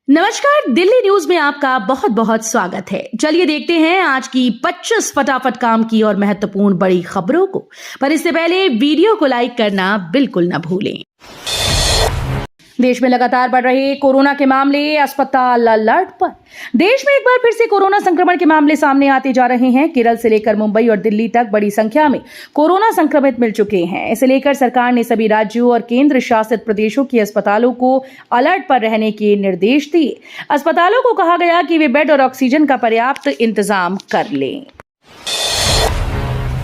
नमस्कार, दिल्ली न्यूज में आपका बहुत बहुत स्वागत है। चलिए देखते हैं आज की 25 फटाफट काम की और महत्वपूर्ण बड़ी खबरों को। पर इससे पहले वीडियो को लाइक करना बिल्कुल न भूलें। देश में लगातार बढ़ रहे कोरोना के मामले, अस्पताल अलर्ट पर। देश में एक बार फिर से कोरोना संक्रमण के मामले सामने आते जा रहे हैं। केरल से लेकर मुंबई और दिल्ली तक बड़ी संख्या में कोरोना संक्रमित मिल चुके हैं। इसे लेकर सरकार ने सभी राज्यों और केंद्र शासित प्रदेशों के अस्पतालों को अलर्ट पर रहने के निर्देश दिए। अस्पतालों को कहा गया कि वे बेड और ऑक्सीजन का पर्याप्त इंतजाम कर लें।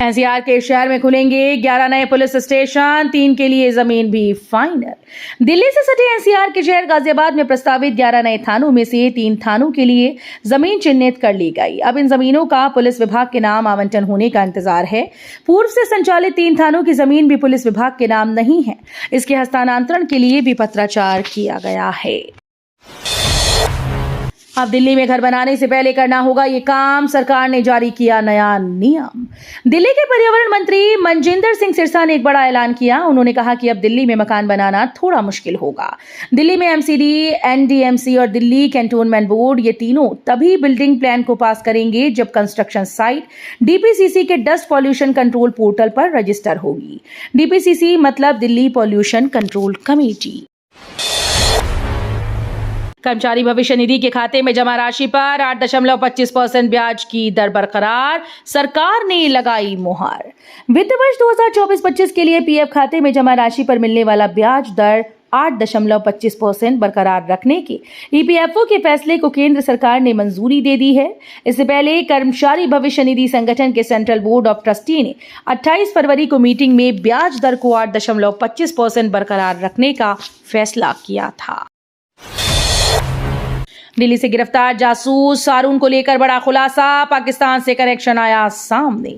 एनसीआर के शहर में खुलेंगे 11 नए पुलिस स्टेशन, 3 के लिए जमीन भी फाइनल। दिल्ली से सटे एनसीआर के शहर गाजियाबाद में प्रस्तावित 11 नए थानों में से 3 थानों के लिए जमीन चिन्हित कर ली गई। अब इन जमीनों का पुलिस विभाग के नाम आवंटन होने का इंतजार है। पूर्व से संचालित 3 थानों की जमीन भी पुलिस विभाग के नाम नहीं है। इसके हस्तांतरण के लिए भी पत्राचार किया गया है। अब दिल्ली में घर बनाने से पहले करना होगा ये काम, सरकार ने जारी किया नया नियम। दिल्ली के पर्यावरण मंत्री मनजिंदर सिंह सिरसा ने एक बड़ा ऐलान किया। उन्होंने कहा कि अब दिल्ली में मकान बनाना थोड़ा मुश्किल होगा। दिल्ली में एमसीडी, एनडीएमसी और दिल्ली कैंटोनमेंट बोर्ड, ये तीनों तभी बिल्डिंग प्लान को पास करेंगे जब कंस्ट्रक्शन साइट डीपीसीसी के डस्ट पॉल्यूशन कंट्रोल पोर्टल पर रजिस्टर होगी। डीपीसीसी मतलब दिल्ली पॉल्यूशन कंट्रोल कमेटी। कर्मचारी भविष्य निधि के खाते में जमा राशि पर 8.25% ब्याज की दर बरकरार, सरकार ने लगाई मुहर। वित्त वर्ष 2024-25 के लिए पीएफ खाते में जमा राशि पर मिलने वाला ब्याज दर 8.25% बरकरार रखने के ईपीएफओ के फैसले को केंद्र सरकार ने मंजूरी दे दी है। इससे पहले कर्मचारी भविष्य निधि संगठन के सेंट्रल बोर्ड ऑफ ट्रस्टी ने 28 फरवरी को मीटिंग में ब्याज दर को 8.25% बरकरार रखने का फैसला किया था। दिल्ली से गिरफ्तार जासूस हारून को लेकर बड़ा खुलासा, पाकिस्तान से कनेक्शन आया सामने।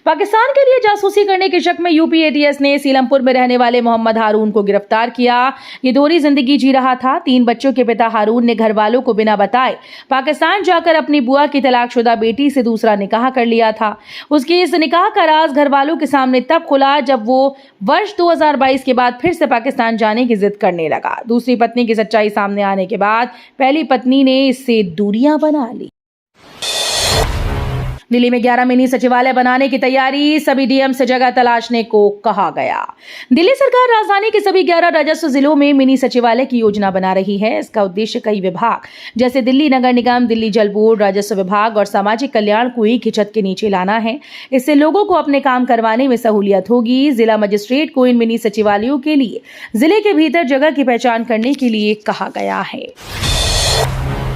पाकिस्तान के लिए जासूसी करने के शक में यूपी एटीएस ने सीलमपुर में रहने वाले मोहम्मद हारून को गिरफ्तार किया। ये दोहरी जिंदगी जी रहा था। 3 बच्चों के पिता हारून ने घर वालों को बिना बताए पाकिस्तान जाकर अपनी बुआ की तलाकशुदा बेटी से दूसरा निकाह कर लिया था। उसके इस निकाह का राज घर वालों के सामने तब खुला जब वो वर्ष 2022 के बाद फिर से पाकिस्तान जाने की जिद करने लगा। दूसरी पत्नी की सच्चाई सामने आने के बाद पहली पत्नी ने इससे दूरियां बना ली। दिल्ली में 11 मिनी सचिवालय बनाने की तैयारी, सभी डीएम से जगह तलाशने को कहा गया। दिल्ली सरकार राजधानी के सभी 11 राजस्व जिलों में मिनी सचिवालय की योजना बना रही है। इसका उद्देश्य कई विभाग जैसे दिल्ली नगर निगम, दिल्ली जल बोर्ड, राजस्व विभाग और सामाजिक कल्याण को एक ही छत के नीचे लाना है। इससे लोगों को अपने काम करवाने में सहूलियत होगी। जिला मजिस्ट्रेट को इन मिनी सचिवालयों के लिए जिले के भीतर जगह की पहचान करने के लिए कहा गया है।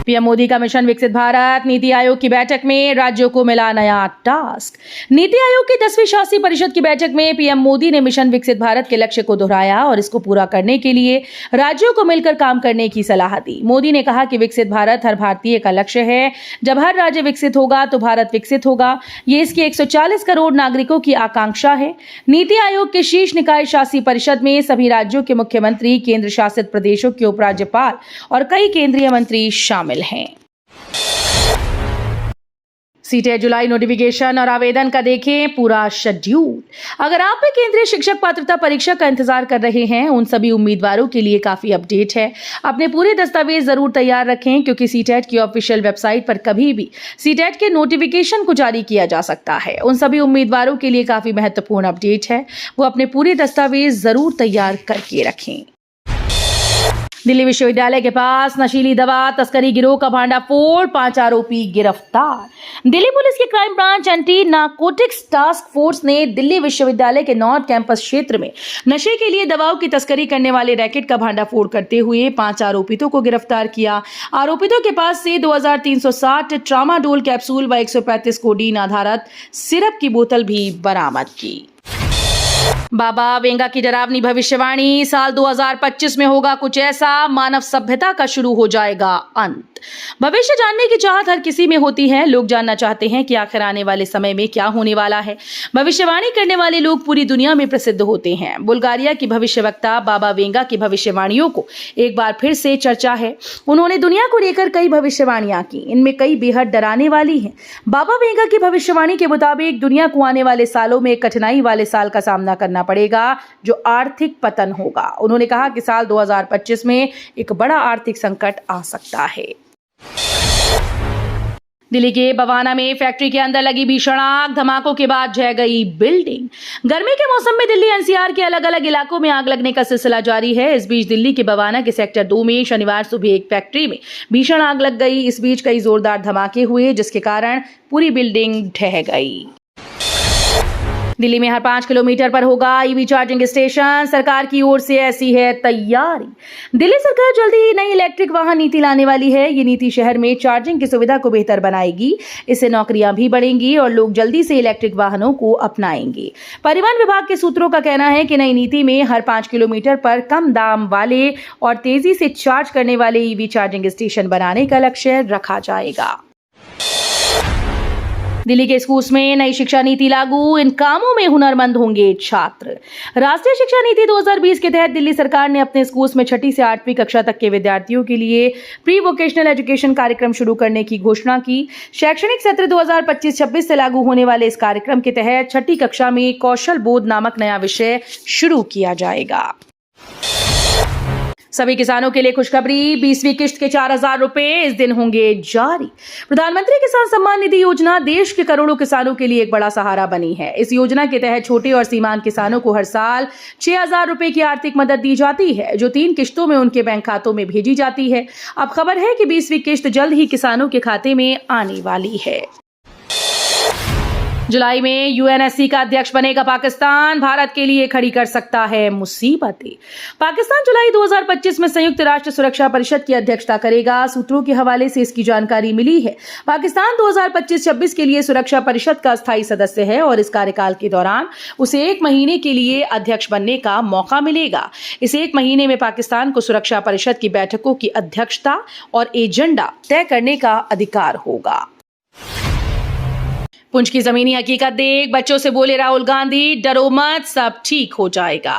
पीएम मोदी का मिशन विकसित भारत, नीति आयोग की बैठक में राज्यों को मिला नया टास्क। नीति आयोग की 10वीं शासी परिषद की बैठक में पीएम मोदी ने मिशन विकसित भारत के लक्ष्य को दोहराया और इसको पूरा करने के लिए राज्यों को मिलकर काम करने की सलाह दी। मोदी ने कहा कि विकसित भारत हर भारतीय का लक्ष्य है। जब हर राज्य विकसित होगा तो भारत विकसित होगा। ये इसके 140 करोड़ नागरिकों की आकांक्षा है। नीति आयोग के शीर्ष निकाय शासी परिषद में सभी राज्यों के मुख्यमंत्री, केंद्र शासित प्रदेशों के उपराज्यपाल और कई केंद्रीय मंत्री शामिल हैं। सीटेट जुलाई नोटिफिकेशन और आवेदन का देखें पूरा शेड्यूल। अगर आप भी केंद्रीय शिक्षक पात्रता परीक्षा का इंतजार कर रहे हैं, उन सभी उम्मीदवारों के लिए काफी अपडेट है। अपने पूरे दस्तावेज जरूर तैयार रखें क्योंकि सीटेट की ऑफिशियल वेबसाइट पर कभी भी सीटेट के नोटिफिकेशन को जारी किया जा सकता है। उन सभी उम्मीदवारों के लिए काफी महत्वपूर्ण अपडेट है, वो अपने पूरे दस्तावेज जरूर तैयार करके रखें। दिल्ली विश्वविद्यालय के पास नशीली दवा तस्करी गिरोह का भांडाफोड़, 5 आरोपी गिरफ्तार। दिल्ली पुलिस की crime branch anti narcotics task force ने दिल्ली विश्वविद्यालय के नॉर्थ कैंपस क्षेत्र में नशे के लिए दवाओं की तस्करी करने वाले रैकेट का भांडाफोड़ करते हुए 5 आरोपितों को गिरफ्तार किया। आरोपितों के पास से 2360 ट्रामाडोल कैप्सूल व 135 कोडीन आधारित सिरप की बोतल भी बरामद की। बाबा वेंगा की डरावनी भविष्यवाणी, साल 2025 में होगा कुछ ऐसा, मानव सभ्यता का शुरू हो जाएगा अंत। भविष्य जानने की चाहत हर किसी में होती है। लोग जानना चाहते हैं कि आखिर आने वाले समय में क्या होने वाला है। भविष्यवाणी करने वाले लोग पूरी दुनिया में प्रसिद्ध होते हैं। बुल्गारिया की भविष्यवक्ता बाबा वेंगा की भविष्यवाणियों को एक बार फिर से चर्चा है। उन्होंने दुनिया को लेकर कई भविष्यवाणियां की, इनमें कई बेहद डराने वाली हैं। बाबा वेंगा की भविष्यवाणी के मुताबिक दुनिया को आने वाले सालों में कठिनाई वाले साल का सामना करना पड़ेगा, जो आर्थिक पतन होगा। उन्होंने कहा कि साल 2025 में एक बड़ा आर्थिक संकट आ सकता है। दिल्ली के बवाना में फैक्ट्री के अंदर लगी भीषण आग, धमाकों के बाद जल गई बिल्डिंग। गर्मी के मौसम में दिल्ली एनसीआर के अलग अलग इलाकों में आग लगने का सिलसिला जारी है। इस बीच दिल्ली के बवाना के सेक्टर 2 में शनिवार सुबह एक फैक्ट्री में भीषण आग लग गई। इस बीच कई जोरदार धमाके हुए, जिसके कारण पूरी बिल्डिंग ढह गई। दिल्ली में हर 5 किलोमीटर पर होगा ईवी चार्जिंग स्टेशन, सरकार की ओर से ऐसी है तैयारी। दिल्ली सरकार जल्दी ही नई इलेक्ट्रिक वाहन नीति लाने वाली है। ये नीति शहर में चार्जिंग की सुविधा को बेहतर बनाएगी, इससे नौकरियां भी बढ़ेंगी और लोग जल्दी से इलेक्ट्रिक वाहनों को अपनाएंगे। परिवहन विभाग के सूत्रों का कहना है कि नई नीति में हर 5 किलोमीटर पर कम दाम वाले और तेजी से चार्ज करने वाले ईवी चार्जिंग स्टेशन बनाने का लक्ष्य रखा जाएगा। दिल्ली के स्कूल्स में नई शिक्षा नीति लागू, इन कामों में हुनरमंद होंगे छात्र। राष्ट्रीय शिक्षा नीति 2020 के तहत दिल्ली सरकार ने अपने स्कूल्स में 6ठी से 8वीं कक्षा तक के विद्यार्थियों के लिए प्री वोकेशनल एजुकेशन कार्यक्रम शुरू करने की घोषणा की। शैक्षणिक सत्र 2025-26 से लागू होने वाले इस कार्यक्रम के तहत 6ठी कक्षा में कौशल बोध नामक नया विषय शुरू किया जाएगा। सभी किसानों के लिए खुशखबरी, 20वीं किश्त के 4,000 रुपए इस दिन होंगे जारी। प्रधानमंत्री किसान सम्मान निधि योजना देश के करोड़ों किसानों के लिए एक बड़ा सहारा बनी है। इस योजना के तहत छोटे और सीमांत किसानों को हर साल 6,000 रुपए की आर्थिक मदद दी जाती है, जो 3 किश्तों में उनके बैंक खातों में भेजी जाती है। अब खबर है कि 20वीं किश्त जल्द ही किसानों के खाते में आने वाली है। जुलाई में यूएनएससी का अध्यक्ष बनेगा पाकिस्तान, भारत के लिए खड़ी कर सकता है मुसीबतें। पाकिस्तान जुलाई 2025 में संयुक्त राष्ट्र सुरक्षा परिषद की अध्यक्षता करेगा। सूत्रों के हवाले से इसकी जानकारी मिली है। पाकिस्तान 2025-26 के लिए सुरक्षा परिषद का स्थायी सदस्य है और इस कार्यकाल के दौरान उसे 1 महीने के लिए अध्यक्ष बनने का मौका मिलेगा। इस 1 महीने में पाकिस्तान को सुरक्षा परिषद की बैठकों की अध्यक्षता और एजेंडा तय करने का अधिकार होगा। पुंछ की जमीनी हकीकत देख बच्चों से बोले राहुल गांधी, डरो मत, सब ठीक हो जाएगा।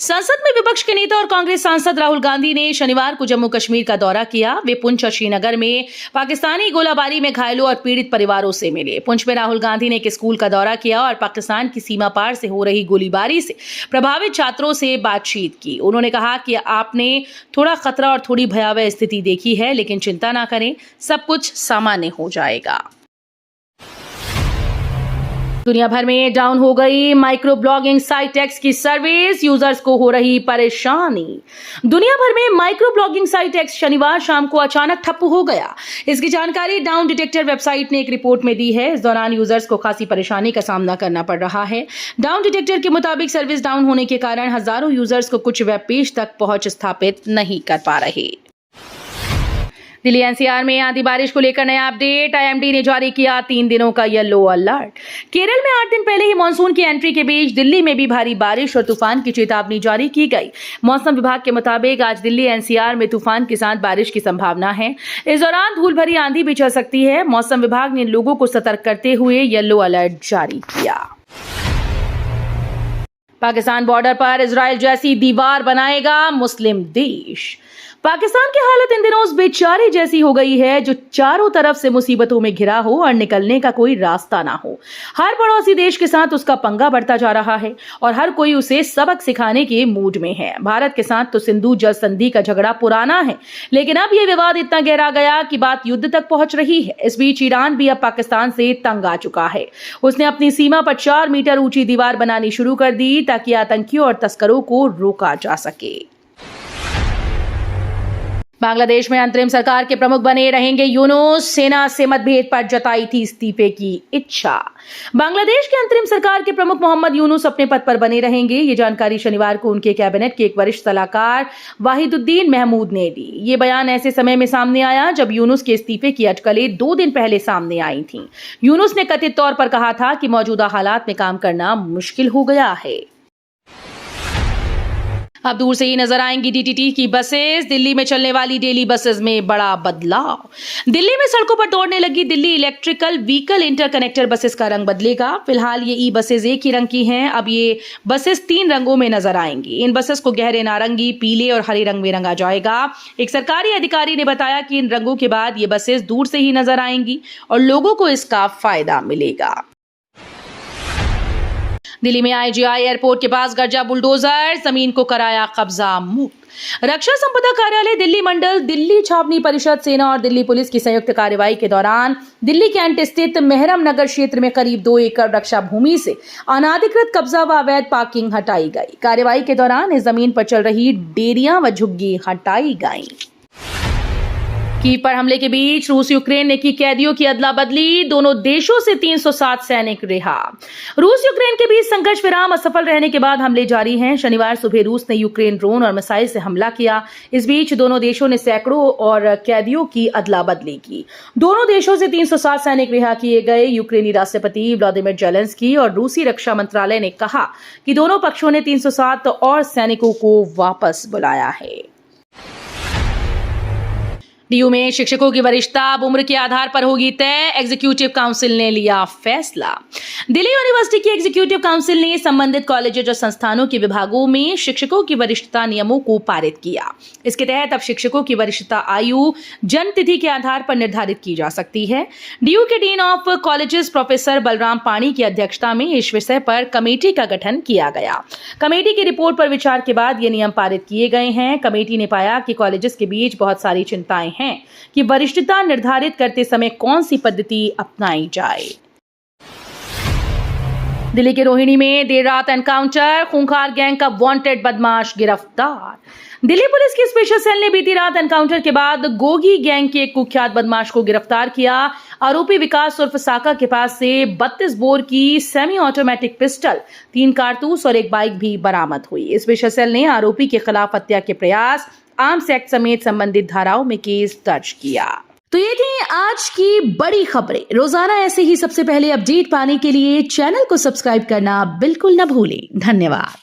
संसद में विपक्ष के नेता और कांग्रेस सांसद राहुल गांधी ने शनिवार को जम्मू कश्मीर का दौरा किया। वे पुंछ और श्रीनगर में पाकिस्तानी गोलाबारी में घायलों और पीड़ित परिवारों से मिले। पुंछ में राहुल गांधी ने एक स्कूल का दौरा किया और पाकिस्तान की सीमा पार से हो रही गोलीबारी से प्रभावित छात्रों से बातचीत की। उन्होंने कहा कि आपने थोड़ा खतरा और थोड़ी भयावह स्थिति देखी है, लेकिन चिंता ना करें, सब कुछ सामान्य हो जाएगा। दुनिया भर में डाउन हो गई माइक्रो ब्लॉगिंग साइट एक्स की सर्विस, यूजर्स को हो रही परेशानी। दुनिया भर में माइक्रो ब्लॉगिंग साइट एक्स शनिवार शाम को अचानक ठप हो गया। इसकी जानकारी डाउन डिटेक्टर वेबसाइट ने एक रिपोर्ट में दी है। इस दौरान यूजर्स को खासी परेशानी का सामना करना पड़ रहा है। डाउन डिटेक्टर के मुताबिक सर्विस डाउन होने के कारण हजारों यूजर्स को कुछ वेब पेज तक पहुंच स्थापित नहीं कर पा रहे। दिल्ली एनसीआर में आंधी बारिश को लेकर नया अपडेट, आईएमडी ने जारी किया 3 दिनों का येलो अलर्ट। केरल में 8 दिन पहले ही मानसून की एंट्री के बीच दिल्ली में भी भारी बारिश और तूफान की चेतावनी जारी की गई। मौसम विभाग के मुताबिक आज दिल्ली एनसीआर में तूफान के साथ बारिश की संभावना है। इस दौरान धूल भरी आंधी भी चल सकती है। मौसम विभाग ने लोगों को सतर्क करते हुए येलो अलर्ट जारी किया। पाकिस्तान बॉर्डर पर इजराइल जैसी दीवार बनाएगा मुस्लिम देश। पाकिस्तान की हालत इन दिनों उस बेचारे जैसी हो गई है जो चारों तरफ से मुसीबतों में घिरा हो और निकलने का कोई रास्ता ना हो। हर पड़ोसी देश के साथ उसका पंगा बढ़ता जा रहा है और हर कोई उसे सबक सिखाने के मूड में है। भारत के साथ तो सिंधु जल संधि का झगड़ा पुराना है, लेकिन अब यह विवाद इतना गहरा गया कि बात युद्ध तक पहुंच रही है। इस बीच ईरान भी अब पाकिस्तान से तंग आ चुका है। उसने अपनी सीमा पर 4 मीटर ऊंची दीवार बनानी शुरू कर दी ताकि आतंकियों और तस्करों को रोका जा सके। बांग्लादेश में अंतरिम सरकार के प्रमुख बने रहेंगे यूनुस। सेना से मतभेद पर जताई थी इस्तीफे की इच्छा। बांग्लादेश के अंतरिम सरकार के प्रमुख मोहम्मद यूनुस अपने पद पर बने रहेंगे। ये जानकारी शनिवार को उनके कैबिनेट के एक वरिष्ठ सलाहकार वाहिदुद्दीन महमूद ने दी। ये बयान ऐसे समय में सामने आया जब यूनुस के इस्तीफे की अटकलें 2 दिन पहले सामने आई थीं। यूनुस ने कथित तौर पर कहा था कि मौजूदा हालात में काम करना मुश्किल हो गया है। अब दूर से ही नजर आएंगी डीटीटी की बसेस। दिल्ली में चलने वाली डेली बसेस में बड़ा बदलाव। दिल्ली में सड़कों पर दौड़ने लगी दिल्ली इलेक्ट्रिकल व्हीकल इंटरकनेक्टर बसेस का रंग बदलेगा। फिलहाल ये ई बसेस एक ही रंग की हैं। अब ये बसेस 3 रंगों में नजर आएंगी। इन बसेस को गहरे नारंगी, पीले और हरे रंग में रंगा जाएगा। एक सरकारी अधिकारी ने बताया कि इन रंगों के बाद ये बसेस दूर से ही नजर आएंगी और लोगों को इसका फायदा मिलेगा। दिल्ली में IGI एयरपोर्ट के पास गरजा बुलडोजर, जमीन को कराया कब्जा मुक्त। रक्षा संपदा कार्यालय दिल्ली मंडल, दिल्ली छावनी परिषद, सेना और दिल्ली पुलिस की संयुक्त कार्रवाई के दौरान दिल्ली कैंट स्थित मेहरम नगर क्षेत्र में करीब 2 एकड़ रक्षा भूमि से अनाधिकृत कब्जा व अवैध पार्किंग हटाई गई। कार्रवाई के दौरान इस जमीन पर चल रही डेयरियां व झुग्गी हटाई गई। कीव पर हमले के बीच रूस यूक्रेन ने की कैदियों की अदला बदली, दोनों देशों से 307 सैनिक रिहा। रूस यूक्रेन के बीच संघर्ष विराम असफल रहने के बाद हमले जारी हैं। शनिवार सुबह रूस ने यूक्रेन ड्रोन और मिसाइल से हमला किया। इस बीच दोनों देशों ने सैकड़ों और कैदियों की अदला बदली की। दोनों देशों से 307 सैनिक रिहा किए गए। यूक्रेनी राष्ट्रपति व्लादिमीर जेलेंस्की और रूसी रक्षा मंत्रालय ने कहा कि दोनों पक्षों ने 307 और सैनिकों को वापस बुलाया है। डीयू में शिक्षकों की वरिष्ठता अब उम्र के आधार पर होगी तय, एग्जीक्यूटिव काउंसिल ने लिया फैसला। दिल्ली यूनिवर्सिटी की एग्जीक्यूटिव काउंसिल ने संबंधित कॉलेजेस और संस्थानों के विभागों में शिक्षकों की वरिष्ठता नियमों को पारित किया। इसके तहत अब शिक्षकों की वरिष्ठता आयु जन्म तिथि के आधार पर निर्धारित की जा सकती है। डीयू के dean of colleges professor Balram पाणी की अध्यक्षता में इस विषय पर कमेटी का गठन किया गया। कमेटी की रिपोर्ट पर विचार के बाद ये नियम पारित किए गए हैं। कमेटी ने पाया कि कॉलेजेस के बीच बहुत सारी चिंताएं हैं कि वरिष्ठता निर्धारित करते समय कौन सी पद्धति अपनाई जाए। दिल्ली के रोहिणी में देर रात एनकाउंटर, खूंखार गैंग का वांटेड बदमाश गिरफ्तार। दिल्ली पुलिस की स्पेशल सेल ने बीती रात एनकाउंटर के बाद गोगी गैंग के एक कुख्यात बदमाश को गिरफ्तार किया। आरोपी विकास उर्फ साका के पास से 32 बोर की सेमी ऑटोमेटिक पिस्टल, 3 कारतूस और एक बाइक भी बरामद हुई। स्पेशल सेल ने आरोपी के खिलाफ हत्या के प्रयास, आर्म्स एक्ट समेत संबंधित धाराओं में केस दर्ज किया। तो ये थी आज की बड़ी खबरें। रोजाना ऐसे ही सबसे पहले अपडेट पाने के लिए चैनल को सब्सक्राइब करना बिल्कुल न भूलें। धन्यवाद।